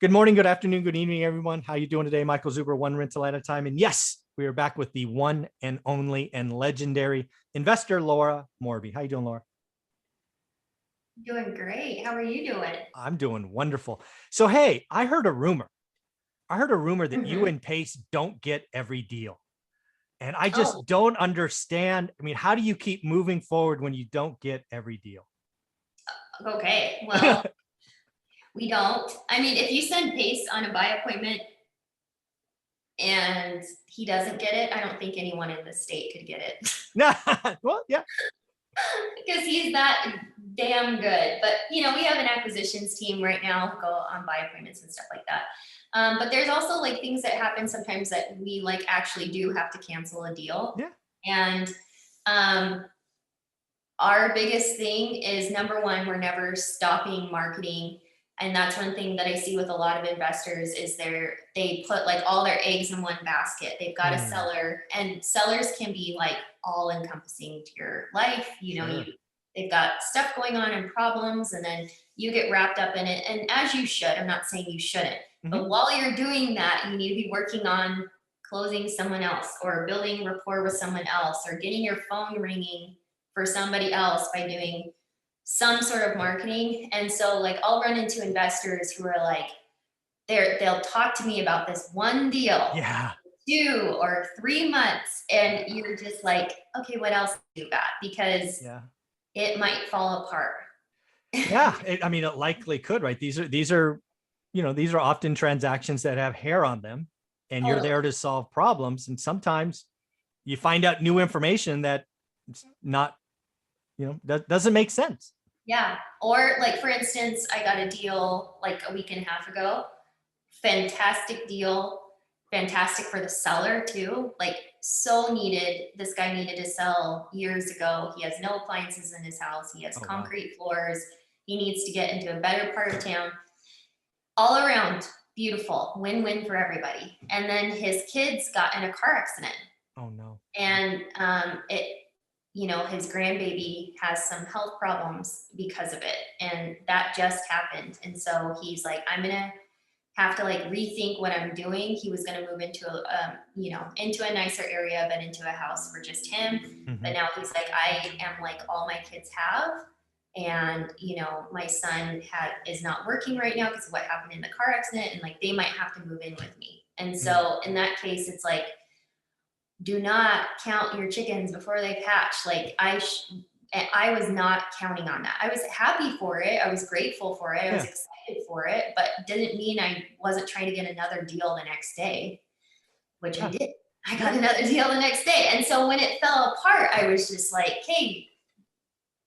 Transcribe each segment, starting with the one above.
Good morning, good afternoon, good evening, everyone. How you doing today? Michael Zuber, one rental at a time. And yes, we are back with the one and only and legendary investor, Laura Morby. How you doing, Laura? Doing great. How are you doing? I'm doing wonderful. So, hey, I heard a rumor. I heard a rumor that you hmm and Pace don't get every deal. And I Oh, just don't understand. I mean, how do you keep moving forward when you don't get every deal? okay. Well, we don't. I mean, if you send Pace on a buy appointment and he doesn't get it, I don't think anyone in the state could get it Nah, well, yeah. because he's that damn good. But, we have an acquisitions team right now who go on buy appointments and stuff like that. But there's also like things that happen sometimes that we like actually do have to cancel a deal. Yeah. And um, our biggest thing is number one, we're never stopping marketing. And that's one thing that I see with a lot of investors is they put like all their eggs in one basket. They've got a Hmm, seller, and sellers can be like all encompassing to your life. sure. They've got stuff going on and problems, and then you get wrapped up in it. And as you should, I'm not saying you shouldn't, Mhm. but while you're doing that, you need to be working on closing someone else or building rapport with someone else or getting your phone ringing for somebody else by doing some sort of marketing. And so like I'll run into investors who are like, they'll talk to me about this one deal, Yeah. 2 or 3 months, and you're just like, okay, what else do you got? Because Yeah. it might fall apart. Yeah, I mean, it likely could, right? These are often transactions that have hair on them, and you're Totally. there to solve problems. And sometimes you find out new information that it's not, that doesn't make sense. Yeah. Or like for instance, I got a deal like a week and a half ago. Fantastic deal. Fantastic for the seller too. Like so needed. This guy needed to sell years ago. He has no appliances in his house. He has Oh, wow. concrete floors. He needs to get into a better part of town. All around beautiful. Win-win for everybody. And then his kids got in a car accident, Oh, no. and his grandbaby has some health problems because of it, and that just happened. And so he's like, I'm gonna have to like rethink what I'm doing. He was going to move into into a nicer area, but into a house for just him. But Hmm. now he's like, I am like all my kids have, and my son is not working right now because of what happened in the car accident, and like they might have to move in with me. And so in that case, it's like, do not count your chickens before they hatch. Like I was not counting on that. I was happy for it. I was grateful for it. I was Yeah. excited for it, but didn't mean I wasn't trying to get another deal the next day, which I Yeah. did. I got another deal the next day. And so when it fell apart, I was just like, hey,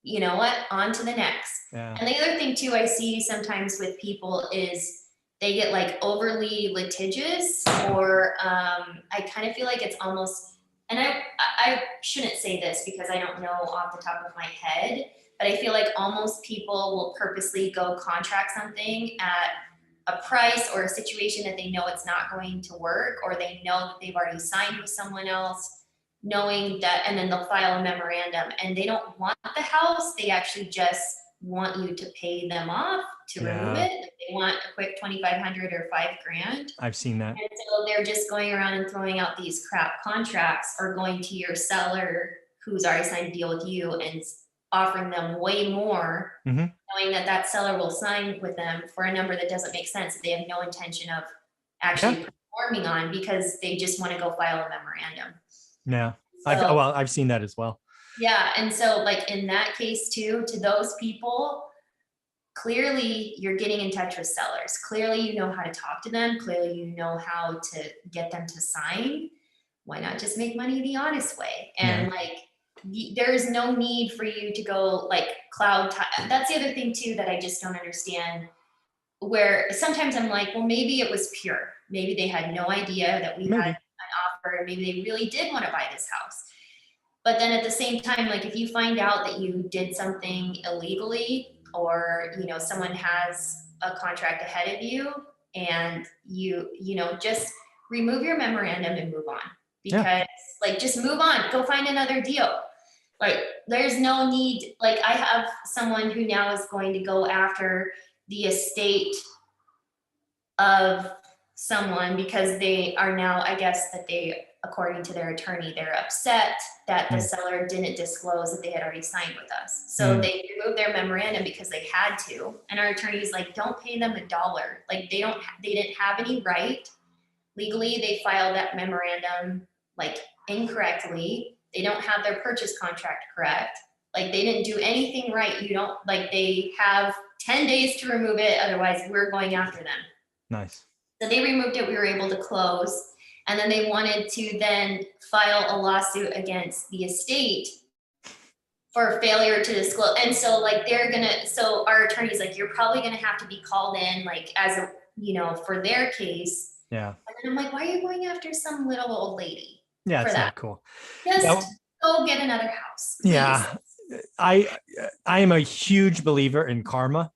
you know what? On to the next. Yeah. And the other thing too, I see sometimes with people is they get like overly litigious, or I kind of feel like it's almost, and I shouldn't say this because I don't know off the top of my head, but I feel like almost people will purposely go contract something at a price or a situation that they know it's not going to work, or they know that they've already signed with someone else, knowing that, and then they'll file a memorandum, and they don't want the house. They actually just want you to pay them off to remove Yeah. it. Like they want a quick 2,500 or 5 grand. I've seen that. And so they're just going around and throwing out these crap contracts, or going to your seller who's already signed a deal with you and offering them way more, Hmm. knowing that that seller will sign with them for a number that doesn't make sense, that they have no intention of Yeah. actually performing on, because they just want to go file a memorandum. Yeah. So I've seen that as well. yeah, and so like in that case too, to those people, clearly you're getting in touch with sellers. Clearly you know how to talk to them. Clearly you know how to get them to sign. Why not just make money the honest way? Yeah. And like there's no need for you to go like that's the other thing too that I just don't understand, where sometimes I'm like, well, maybe it was pure. Maybe they had no idea that we had Maybe. an offer. Maybe they really did want to buy this house. But then at the same time, like if you find out that you did something illegally, or someone has a contract ahead of you, and just remove your memorandum and move on. Yeah. Because like just move on, go find another deal. Like there's no need. Like I have someone who now is going to go after the estate of someone because they are now, I guess that they, according to their attorney, they're upset that the seller didn't disclose that they had already signed with us. So they removed their memorandum because they had to. And our attorney's like, don't pay them $1. Like they didn't have any right. Legally, they filed that memorandum like incorrectly. They don't have their purchase contract correct. Like they didn't do anything right. You don't, like they have 10 days to remove it. Otherwise we're going after them. Nice. So they removed it. We were able to close. And then they wanted to then file a lawsuit against the estate for failure to disclose. And so like so our attorney's like, you're probably gonna have to be called in like as a, for their case. Yeah. And then I'm like, why are you going after some little old lady? Yeah, for it's that? not cool. Just go get another house. Please. Yeah. I am a huge believer in karma.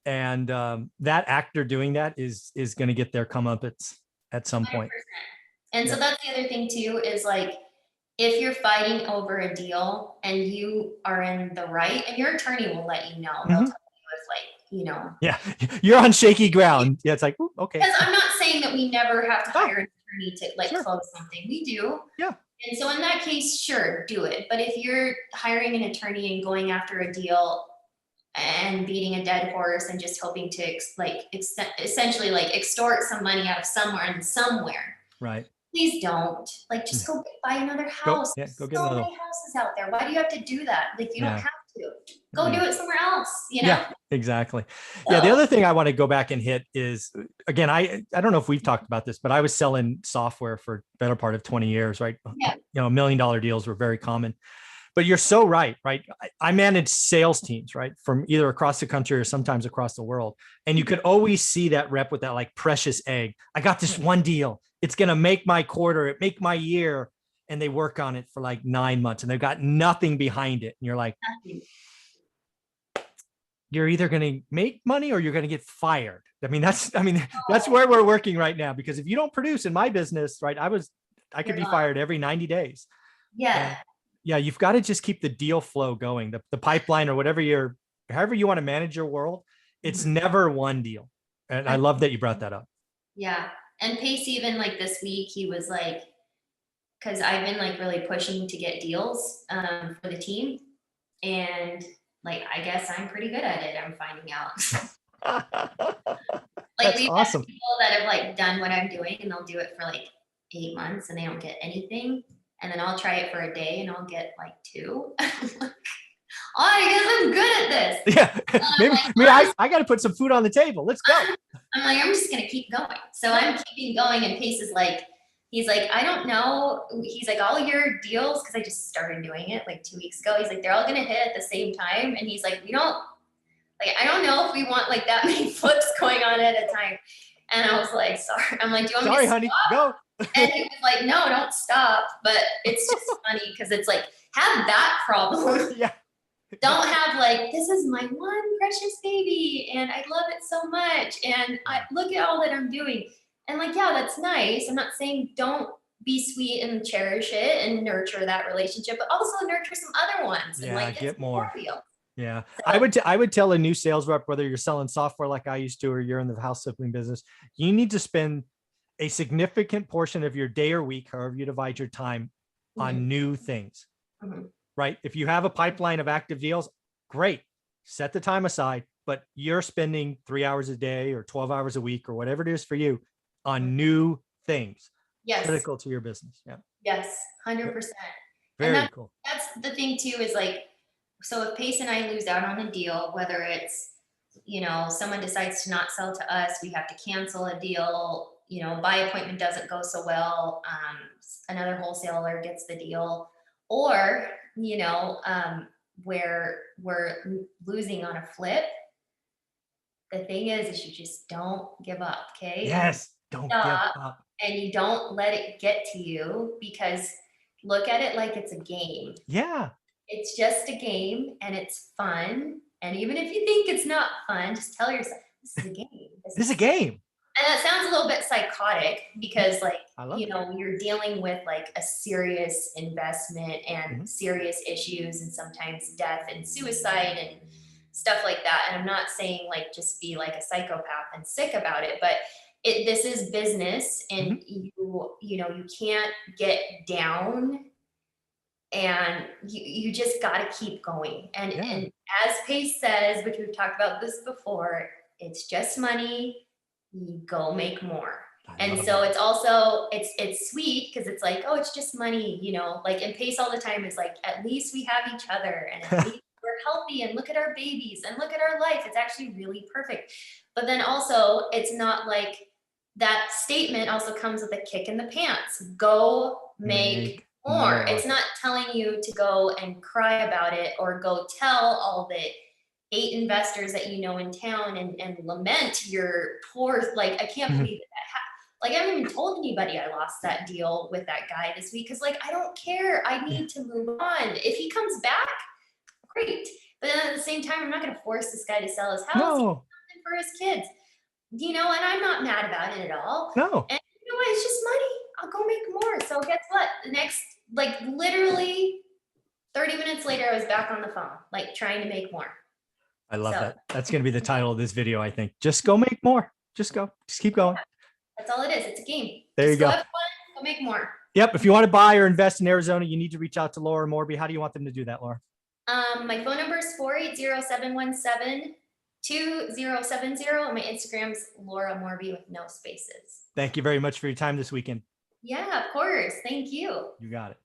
And that actor doing that is going to get their comeuppance at some 100%. point. And so that's the other thing too, is like, if you're fighting over a deal and you are in the right, and your attorney will let you know, they'll tell you if like, Yeah, you're on shaky ground. Yeah, it's like, ooh, okay. Because I'm not saying that we never have to hire an attorney to like close something. We do. Yeah. And so in that case, sure, do it. But if you're hiring an attorney and going after a deal and beating a dead horse and just hoping to essentially like extort some money out of somewhere. Right. Please don't. Like, just go buy another house. Go get so another. many houses out there. Why do you have to do that? Like, you don't have to. Go do it somewhere else. Yeah, exactly. So, yeah. The other thing I want to go back and hit is, again, I don't know if we've talked about this, but I was selling software for the better part of 20 years, right? Yeah. $1 million deals were very common. But you're so right? I manage sales teams, right? From either across the country or sometimes across the world. And you could always see that rep with that like precious egg. I got this one deal. It's going to make my quarter, it make my year. And they work on it for like 9 months and they've got nothing behind it. And you're like, you're either going to make money or you're going to get fired. That's where we're working right now, because if you don't produce in my business, right, I could be fired every 90 days. Yeah. Yeah, you've got to just keep the deal flow going, the pipeline or however you want to manage your world. It's never one deal. And I love that you brought that up. Yeah. And Pace, even like this week, he was like, because I've been like really pushing to get deals for the team. And like, I guess I'm pretty good at it. I'm finding out. Like we've awesome. had people that have like done what I'm doing and they'll do it for like 8 months and they don't get anything. And then I'll try it for a day and I'll get like 2. I guess I'm good at this. Yeah. Maybe I got to put some food on the table. Let's go. I'm like, I'm just going to keep going. So I'm keeping going. And Pace is like, he's like, I don't know. He's like, all your deals, because I just started doing it like 2 weeks ago. He's like, they're all going to hit at the same time. And he's like, I don't know if we want like that many flips going on at a time. And I was like, sorry. I'm like, do you want me to honey, stop? go. And he was like, no, don't stop. But it's just funny because it's like, have that problem. Yeah. Don't have like, this is my one precious baby and I love it so much. And I look at all that I'm doing. And like, yeah, that's nice. I'm not saying don't be sweet and cherish it and nurture that relationship, but also nurture some other ones. Yeah, and like get more. Real. Yeah. So, I would tell a new sales rep, whether you're selling software like I used to, or you're in the house flipping business, you need to spend a significant portion of your day or week, however you divide your time, on new things, right? If you have a pipeline of active deals, great, set the time aside, but you're spending 3 hours a day or 12 hours a week or whatever it is for you on new things. Yes. Critical to your business. Yeah. Yes. 100%. Very cool. That's the thing too, is like, so if Pace and I lose out on a deal, whether it's, someone decides to not sell to us, we have to cancel a deal, buy appointment doesn't go so well, another wholesaler gets the deal, or, where we're losing on a flip. The thing is you just don't give up, okay? Yes, don't give up. And you don't let it get to you, because look at it like it's a game. Yeah. It's just a game and it's fun. And even if you think it's not fun, just tell yourself, this is a game. This is a game. And that sounds a little bit psychotic, because like, it. You're dealing with like a serious investment and serious issues and sometimes death and suicide. And stuff like that. And I'm not saying like just be like a psychopath and sick about it, but this is business, and you know, you can't get down, and you just got to keep going. And as Pace says, which we've talked about this before, it's just money. You go make more. And so it's also, it's sweet because it's like, oh, it's just money, you know, like, and Pace all the time is like, at least we have each other, and at least we're healthy, and look at our babies, and look at our life. It's actually really perfect. But then also, it's not like, that statement also comes with a kick in the pants. Go make more. It's not telling you to go and cry about it, or go tell all the 8 investors that you know in town and lament your poor, like, I can't believe that. Like, I haven't even told anybody I lost that deal with that guy this week, because like, I don't care. I need to move on. If he comes back, great. But then at the same time, I'm not going to force this guy to sell his house. He needs something for his kids, you know, and I'm not mad about it at all. And you know what? It's just money. I'll go make more. So guess what? The next, like, literally 30 minutes later, I was back on the phone, like, trying to make more. I love that. That's going to be the title of this video, I think. Just go make more. Just go. Just keep going. That's all it is. It's a game. There you go. Have fun, go make more. Yep. If you want to buy or invest in Arizona, you need to reach out to Laura Morby. How do you want them to do that, Laura? My phone number is 480-717-2070. And my Instagram's Laura Morby with no spaces. Thank you very much for your time this weekend. Yeah, of course. Thank you. You got it.